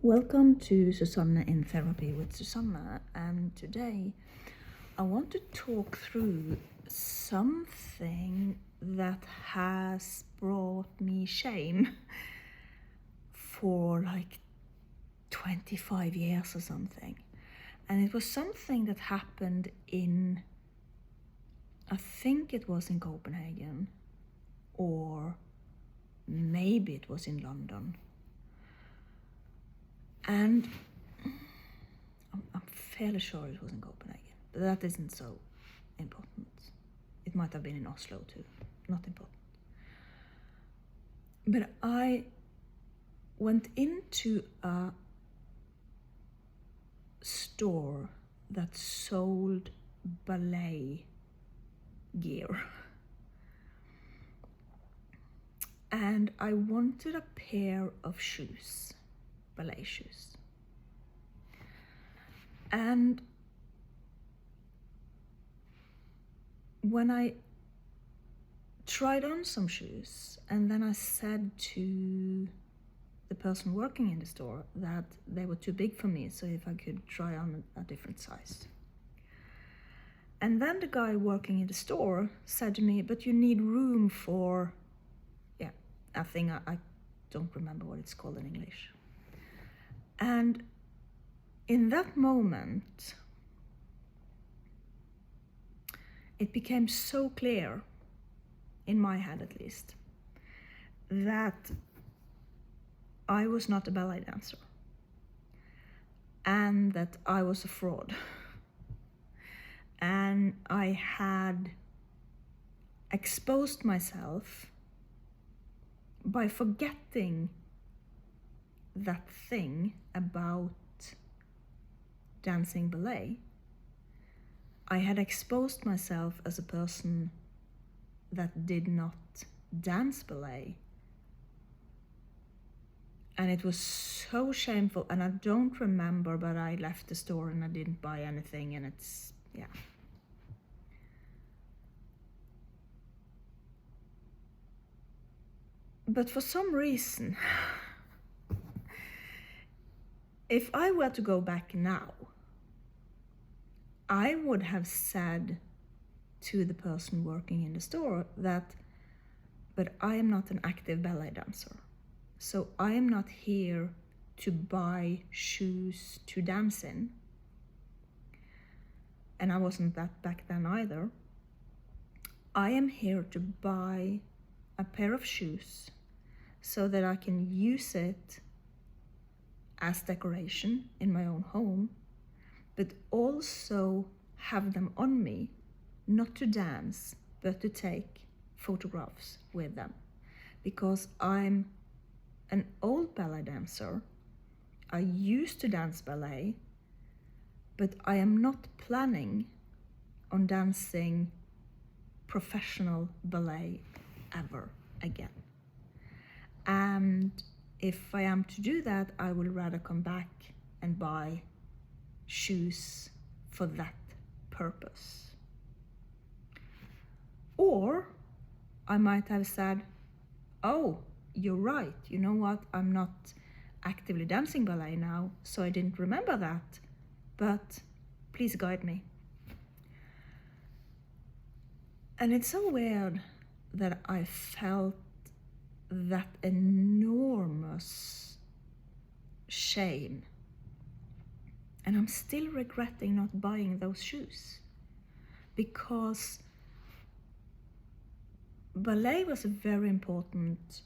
Welcome to Suzanne in Therapy with Suzanne, and today I want to talk through something that has brought me shame for like 25 years or something. And it was something that happened I think it was in Copenhagen, or maybe it was in London. And I'm fairly sure it was in Copenhagen, but that isn't so important. It might have been in Oslo too, not important. But I went into a store that sold ballet gear. And I wanted a pair of shoes, ballet shoes. And when I tried on some shoes, and then I said to the person working in the store that they were too big for me, so if I could try on a different size. And then the guy working in the store said to me, but you need room for, a thing I don't remember what it's called in English. And in that moment, it became so clear, in my head at least, that I was not a ballet dancer and that I was a fraud. And I had exposed myself by forgetting that thing about dancing ballet. I had exposed myself as a person that did not dance ballet. And it was so shameful, and I don't remember, but I left the store and I didn't buy anything, and it's. But for some reason, if I were to go back now, I would have said to the person working in the store that, but I am not an active ballet dancer. So I am not here to buy shoes to dance in. And I wasn't that back then either. I am here to buy a pair of shoes so that I can use it as decoration in my own home, but also have them on me, not to dance, but to take photographs with them. Because I'm an old ballet dancer. I used to dance ballet, but I am not planning on dancing professional ballet ever again. And if I am to do that, I would rather come back and buy shoes for that purpose. Or I might have said, oh, you're right, you know what, I'm not actively dancing ballet now, so I didn't remember that, but please guide me. And it's so weird that I felt that enormous shame. And I'm still regretting not buying those shoes, because ballet was a very important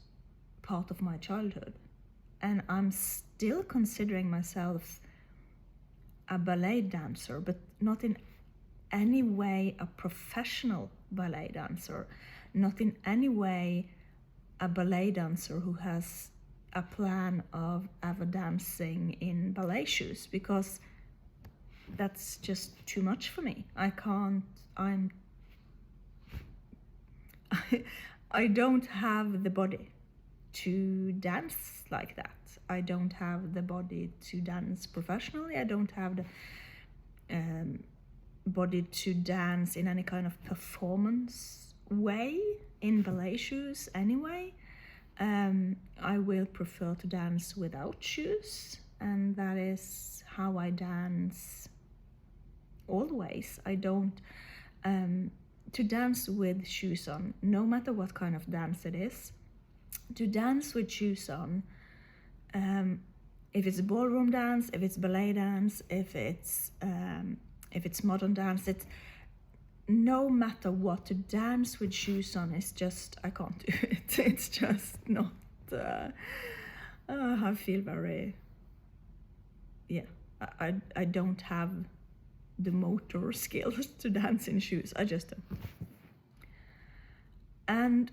part of my childhood. And I'm still considering myself a ballet dancer, but not in any way a professional ballet dancer, not in any way a ballet dancer who has a plan of ever dancing in ballet shoes, because that's just too much for me. I don't have the body to dance like that. I don't have the body to dance professionally. I don't have the body to dance in any kind of performance way in ballet shoes anyway. I will prefer to dance without shoes, and that is how I dance always. I don't to dance with shoes on, no matter what kind of dance it is, to dance with shoes on, if it's ballroom dance, if it's ballet dance, if it's modern dance, it's no matter what, to dance with shoes on is just, I can't do it. It's just not, I feel very, I don't have the motor skills to dance in shoes. I just don't.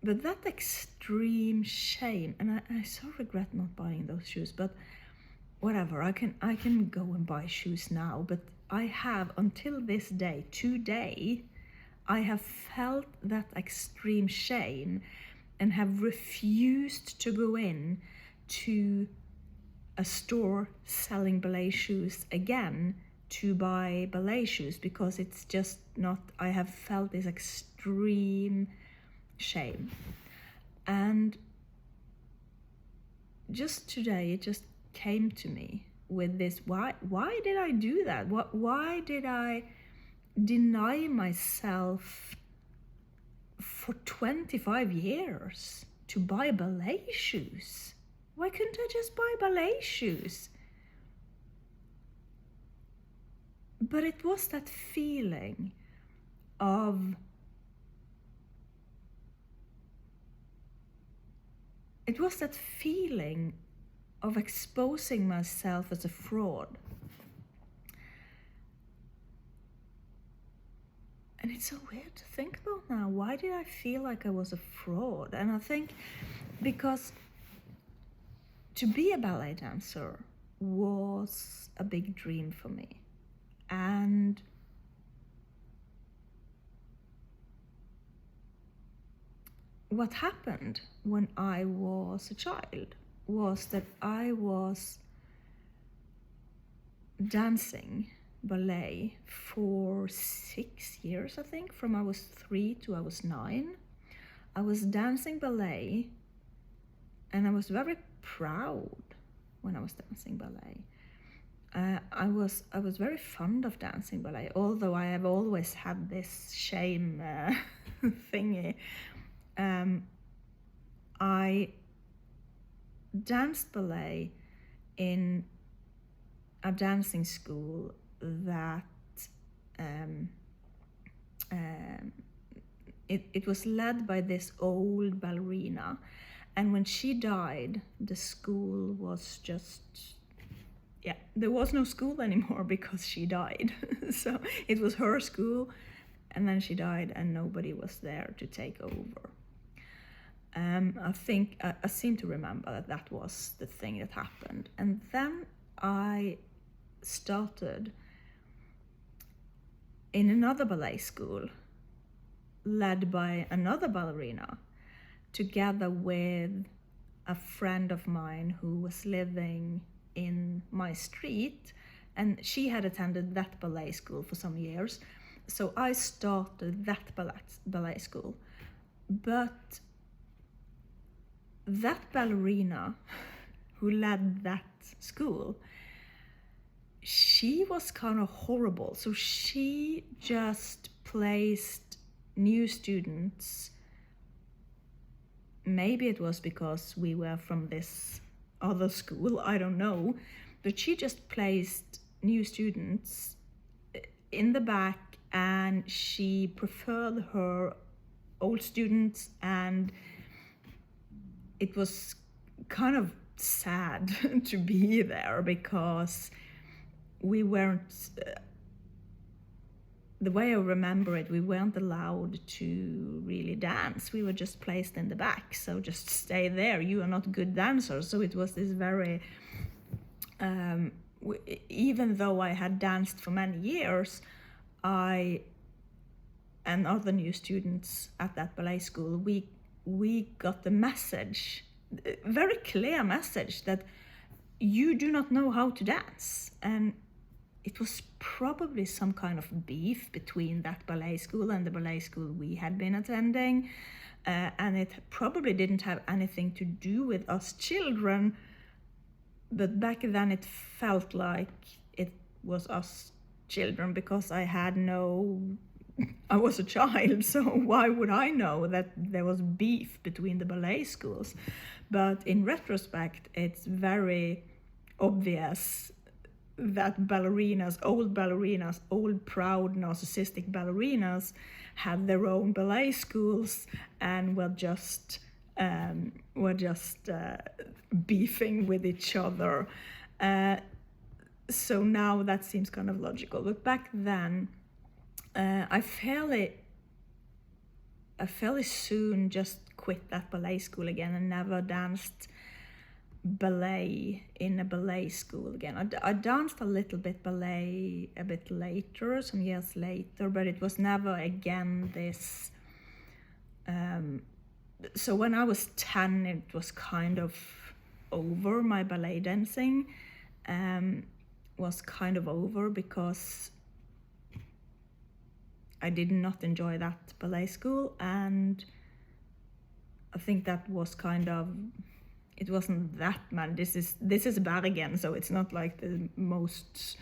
But that extreme shame, and I so regret not buying those shoes, but whatever, I can go and buy shoes now, but I have, until this day, today, I have felt that extreme shame and have refused to go in to a store selling ballet shoes again to buy ballet shoes, because it's just not, I have felt this extreme shame. And just today it just came to me with this, why did I do that? Why did I deny myself for 25 years to buy ballet shoes? Why couldn't I just buy ballet shoes? But it was that feeling of, exposing myself as a fraud. And it's so weird to think about now. Why did I feel like I was a fraud? And I think because to be a ballet dancer was a big dream for me. And what happened when I was a child was that I was dancing ballet for 6 years, I think, from I was 3 to I was 9. I was dancing ballet, and I was very proud when I was dancing ballet. I was very fond of dancing ballet, although I have always had this shame thingy. I danced ballet in a dancing school that it was led by this old ballerina, and when she died, the school was just, there was no school anymore because she died. So it was her school, and then she died and nobody was there to take over. I think I seem to remember that was the thing that happened. And then I started in another ballet school led by another ballerina, together with a friend of mine who was living in my street, and she had attended that ballet school for some years. So I started that ballet school. But that ballerina who led that school, she was kind of horrible. So she just placed new students. Maybe it was because we were from this other school, I don't know. But she just placed new students in the back, and she preferred her old students, and it was kind of sad to be there because we weren't, the way I remember it, we weren't allowed to really dance. We were just placed in the back, so just stay there, you are not good dancers. So it was this very, even though I had danced for many years, I and other new students at that ballet school, we got the message, very clear message, that you do not know how to dance. And it was probably some kind of beef between that ballet school and the ballet school we had been attending, and it probably didn't have anything to do with us children, but back then it felt like it was us children, because I was a child, so why would I know that there was beef between the ballet schools? But in retrospect, it's very obvious that old proud narcissistic ballerinas had their own ballet schools and were just beefing with each other. So now that seems kind of logical. But back then, I fairly soon just quit that ballet school again and never danced ballet in a ballet school again. I danced a little bit ballet a bit later, some years later, but it was never again this. So when I was 10, it was kind of over. My ballet dancing was kind of over because I did not enjoy that ballet school, and I think that was kind of, it wasn't that bad. This is Bergen, so it's not like the most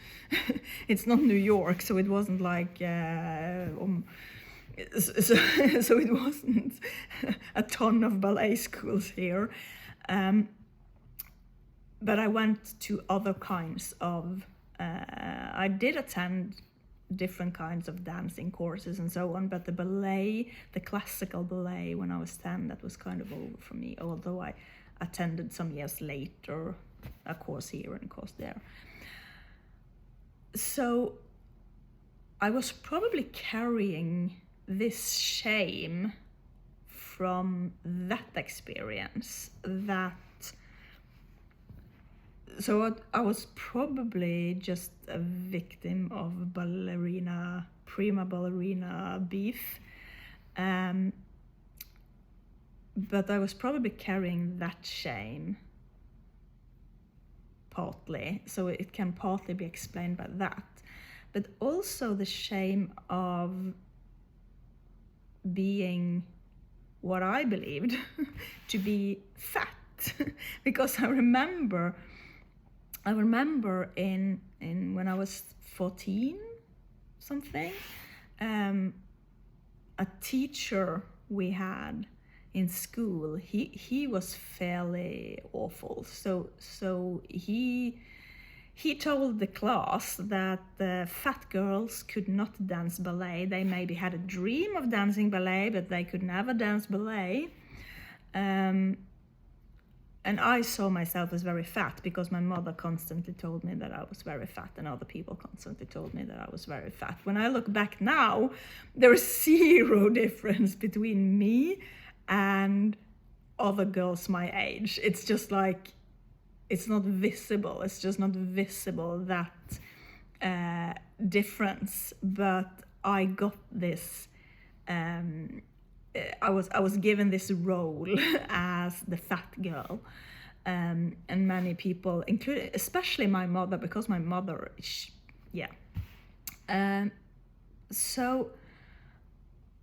it's not New York, so it wasn't like so it wasn't a ton of ballet schools here, but I went to other kinds of I did attend different kinds of dancing courses and so on, but the classical ballet, when I was 10, that was kind of over for me, although I attended some years later a course here and a course there. So I was probably carrying this shame from that experience, so I was probably just a victim of prima ballerina beef. But I was probably carrying that shame partly, so it can partly be explained by that. But also the shame of being what I believed to be fat. Because I remember in when I was 14 something, a teacher we had in school, he was fairly awful. So he told the class that fat girls could not dance ballet. They maybe had a dream of dancing ballet, but they could never dance ballet. And I saw myself as very fat because my mother constantly told me that I was very fat, and other people constantly told me that I was very fat. When I look back now, there is zero difference between me and other girls my age. It's just like, it's not visible. It's just not visible, that difference. But I got this, I was given this role as the fat girl, and many people, including especially my mother, because my mother, so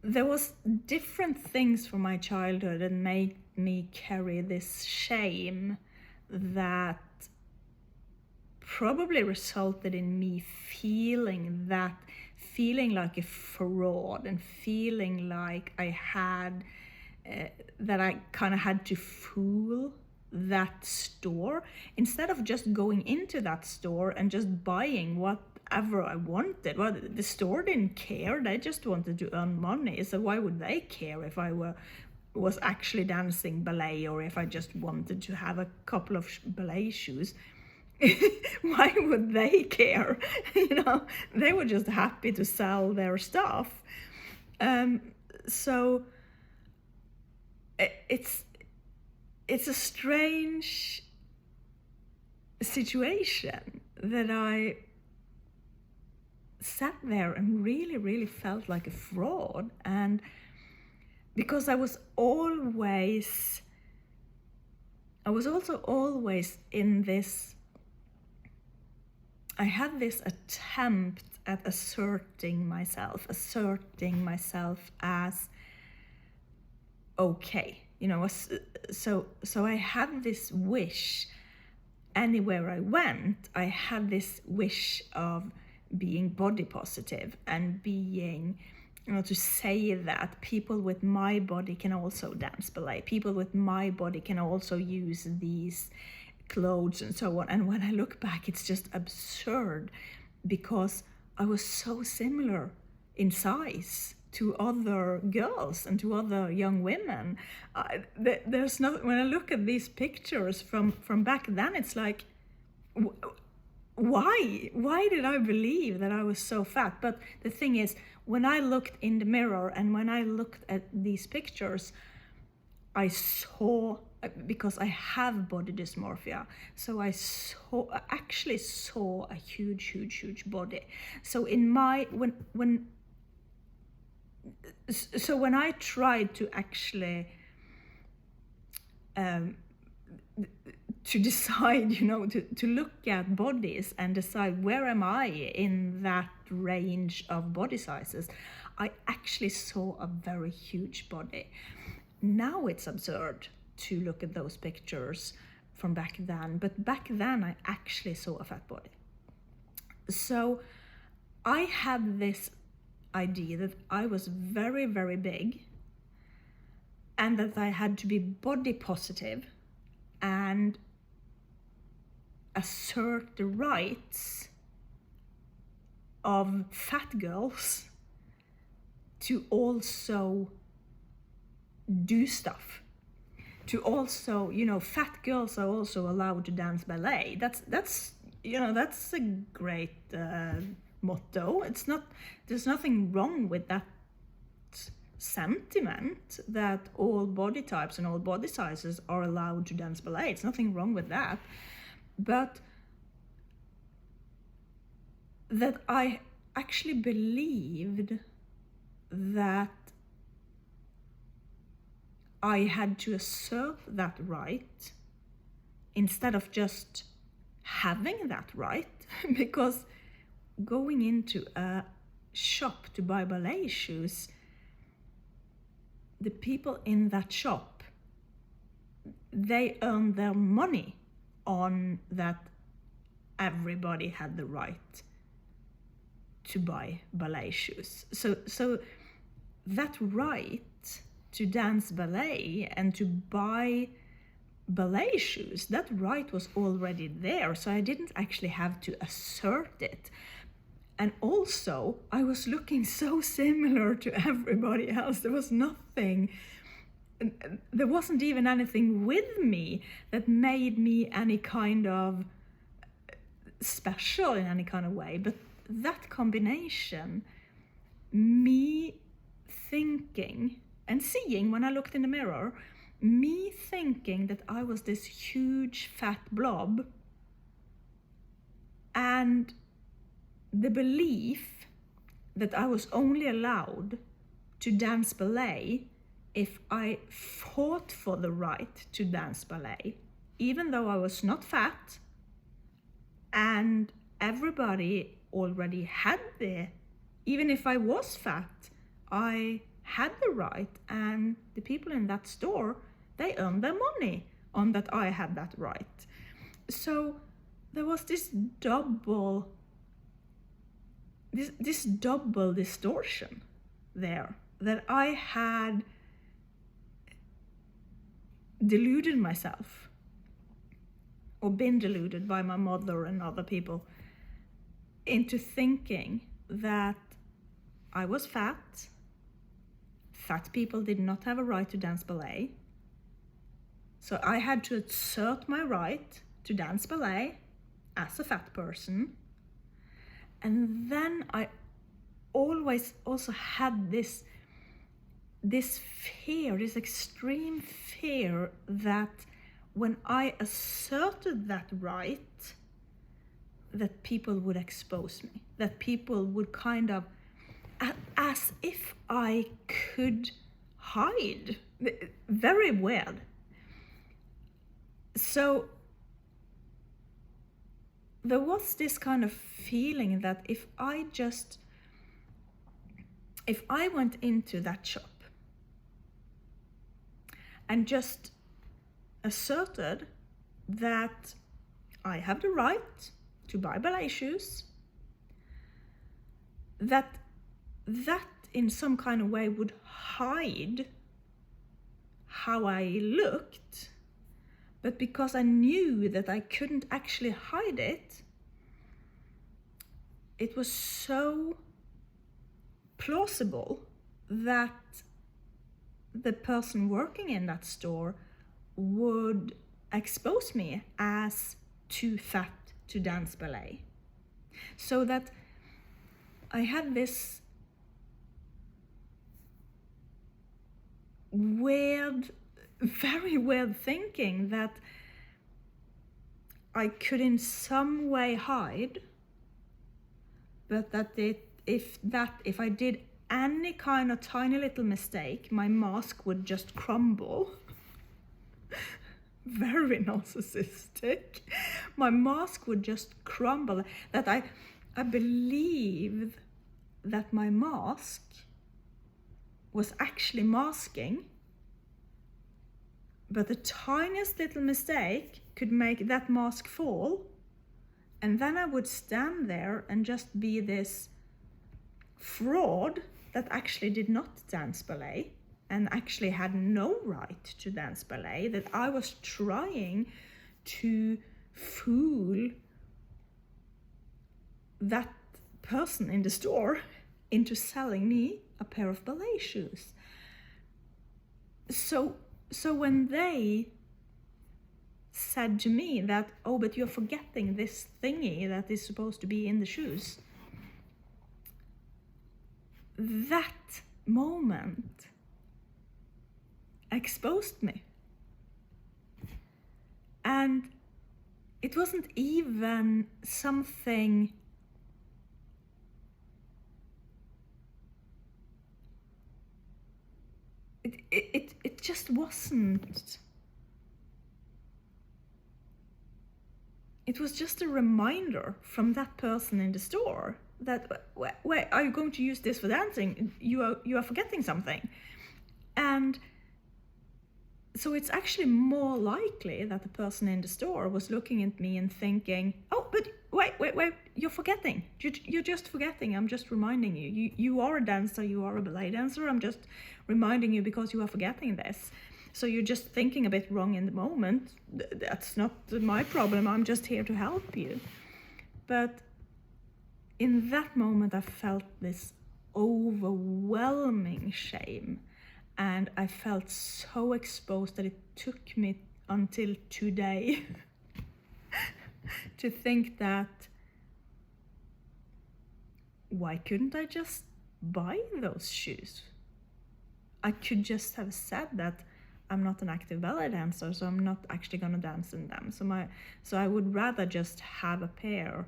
there was different things from my childhood that made me carry this shame that probably resulted in me feeling like a fraud, and feeling like I had that I kind of had to fool that store, instead of just going into that store and just buying whatever I wanted. Well, the store didn't care. They just wanted to earn money. So why would they care if I was actually dancing ballet, or if I just wanted to have a couple of ballet shoes? Why would they care? They were just happy to sell their stuff. So it's a strange situation that I sat there and really, really felt like a fraud. And because I was also always in this, I had this attempt at asserting myself as okay, so I had this wish anywhere I went, I had this wish of being body positive and being, to say that people with my body can also dance ballet. People with my body can also use these clothes and so on. And when I look back, it's just absurd, because I was so similar in size to other girls and to other young women. There's no, when I look at these pictures from back then, it's like, why did I believe that I was so fat? But the thing is, when I looked in the mirror and when I looked at these pictures, I saw, because I have body dysmorphia, so I actually saw a huge body. So in my, when I tried to actually to decide, to look at bodies and decide where am I in that range of body sizes, I actually saw a very huge body. Now it's absurd to look at those pictures from back then, but back then I actually saw a fat body. So I had this idea that I was very, very big and that I had to be body positive and assert the rights of fat girls to also do stuff. To also, fat girls are also allowed to dance ballet. That's a great motto. There's nothing wrong with that sentiment that all body types and all body sizes are allowed to dance ballet. It's nothing wrong with that. But that I actually believed that I had to assert that right instead of just having that right, because going into a shop to buy ballet shoes, the people in that shop, they earn their money on that everybody had the right to buy ballet shoes. So that right to dance ballet and to buy ballet shoes, that right was already there. So I didn't actually have to assert it. And also, I was looking so similar to everybody else. There wasn't even anything with me that made me any kind of special in any kind of way. But that combination, me thinking and seeing when I looked in the mirror, me thinking that I was this huge fat blob, and the belief that I was only allowed to dance ballet if I fought for the right to dance ballet, even though I was not fat, and everybody already had even if I was fat, I had the right, and the people in that store, they earned their money on that I had that right. So there was this double distortion there, that I had deluded myself, or been deluded by my mother and other people, into thinking that I was fat. Fat people did not have a right to dance ballet. So I had to assert my right to dance ballet as a fat person. And then I always also had this fear, this extreme fear, that when I asserted that right, that people would expose me, that people would kind of, as if I could hide. Very weird. So there was this kind of feeling that if I went into that shop and just asserted that I have the right to buy ballet shoes, that in some kind of way would hide how I looked, but because I knew that I couldn't actually hide it, it was so plausible that the person working in that store would expose me as too fat to dance ballet. So that I had this weird, very weird thinking that I could in some way hide, but that if I did any kind of tiny little mistake, my mask would just crumble. Very narcissistic. My mask would just crumble. That I believe that my mask was actually masking, but the tiniest little mistake could make that mask fall, and then I would stand there and just be this fraud that actually did not dance ballet and actually had no right to dance ballet, that I was trying to fool that person in the store into selling me a pair of ballet shoes. So when they said to me that, oh, but you're forgetting this thingy that is supposed to be in the shoes, that moment exposed me. And it wasn't even something it just wasn't. It was just a reminder from that person in the store that, wait, are you going to use this for dancing? You are forgetting something. And so it's actually more likely that the person in the store was looking at me and thinking, oh, but wait, you're forgetting. You're just forgetting. I'm just reminding you. You are a dancer, you are a ballet dancer. I'm just reminding you because you are forgetting this. So you're just thinking a bit wrong in the moment. That's not my problem. I'm just here to help you. But in that moment, I felt this overwhelming shame. And I felt so exposed that it took me until today to think that, why couldn't I just buy those shoes? I could just have said that I'm not an active ballet dancer, so I'm not actually going to dance in them. So I would rather just have a pair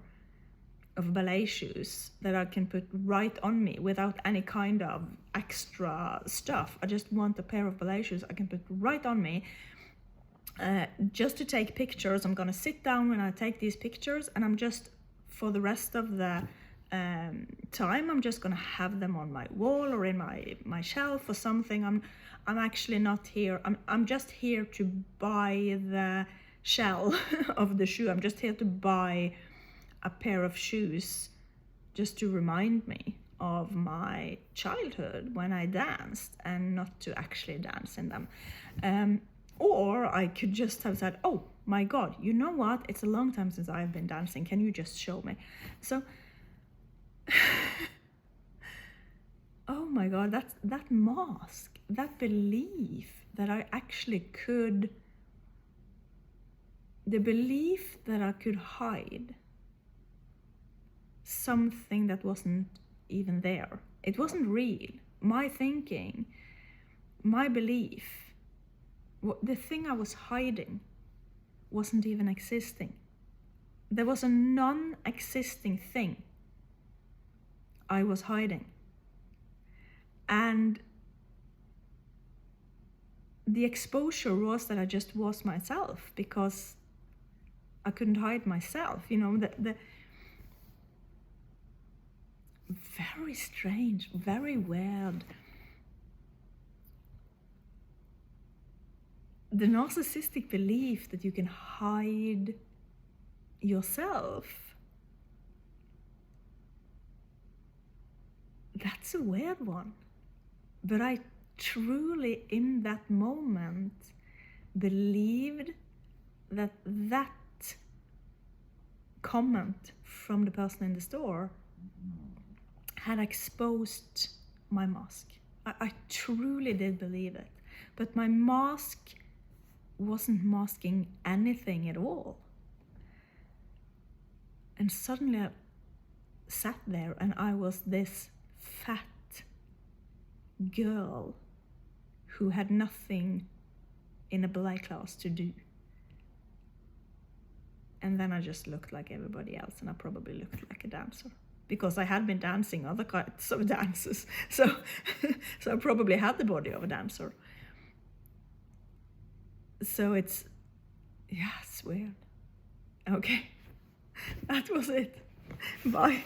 of ballet shoes that I can put right on me without any kind of extra stuff. I just want a pair of ballet shoes I can put right on me just to take pictures. I'm gonna sit down when I take these pictures, and I'm just, for the rest of the time, I'm just gonna have them on my wall or in my shelf or something. I'm actually not here. I'm just here to buy the shell of the shoe. I'm just here to buy a pair of shoes just to remind me of my childhood when I danced, and not to actually dance in them. Or I could just have said, oh my God, you know what? It's a long time since I've been dancing. Can you just show me? So, oh my God, that mask, that belief that I actually could, the belief that I could hide something that wasn't even there. It wasn't real. My thinking, my belief, the thing I was hiding wasn't even existing. There was a non-existing thing I was hiding. And the exposure was that I just was myself, because I couldn't hide myself. You know, the very strange, very weird. The narcissistic belief that you can hide yourself, that's a weird one. But I truly, in that moment, believed that that comment from the person in the store had exposed my mask. I truly did believe it. But my mask wasn't masking anything at all. And suddenly I sat there and I was this fat girl who had nothing in a ballet class to do. And then I just looked like everybody else, and I probably looked like a dancer because I had been dancing other kinds of dances. So I probably had the body of a dancer. So it's weird. Okay, that was it. Bye.